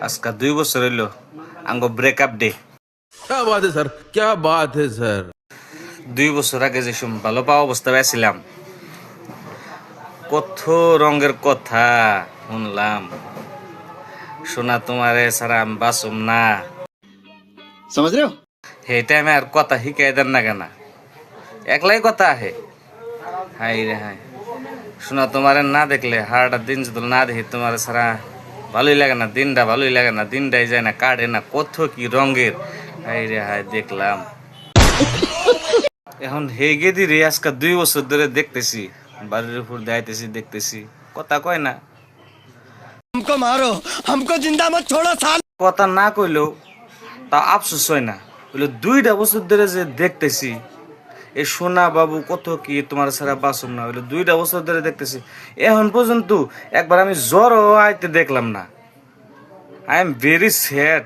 আজকে 2 বছর হইলো আঙ্গ ব্রেকআপ ডে। क्या बात है सर, क्या बात है सर। 2 বছর আগে যে ভালো পাওয়া অবস্থায় ছিলাম, কত রঙের কথা শুনলাম। শোনা তোমারে সারা আমি বাসুম না, समझ रहे हो? হে টাইমে আর কথা শিখাই দেন না কেনা, একলাই কথা আহে। হাই রে হাই, শোনা তোমারে না দেখলে হারাটা দিন যদি না দেখি তোমার সারা ভালোই লাগে না, দিনটা ভালোই লাগে না, দিনটাই যায় না, কাটে না, কত কি রঙের। হাই রে হাই দেখলাম। এখন হেগে দি রে আজকে 2 বছর ধরে দেখতেছি, বাড়ির উপর দাইতেছি দেখতেছি, কথা কয় না। हमको मारो, हमको जिंदा मत छोड़ो साल। কথা না কইলেও তা আফসোস হয় না, বলে 2টা বছর ধরে যে দেখতেছি এ সোনা বাবু কত কি তোমার ছাড়া বাসুম না, বলে 2টা বছর ধরে দেখতেছি, এখন পর্যন্ত একবার আমি জ্বরও আইতে দেখলাম না। I am very sad.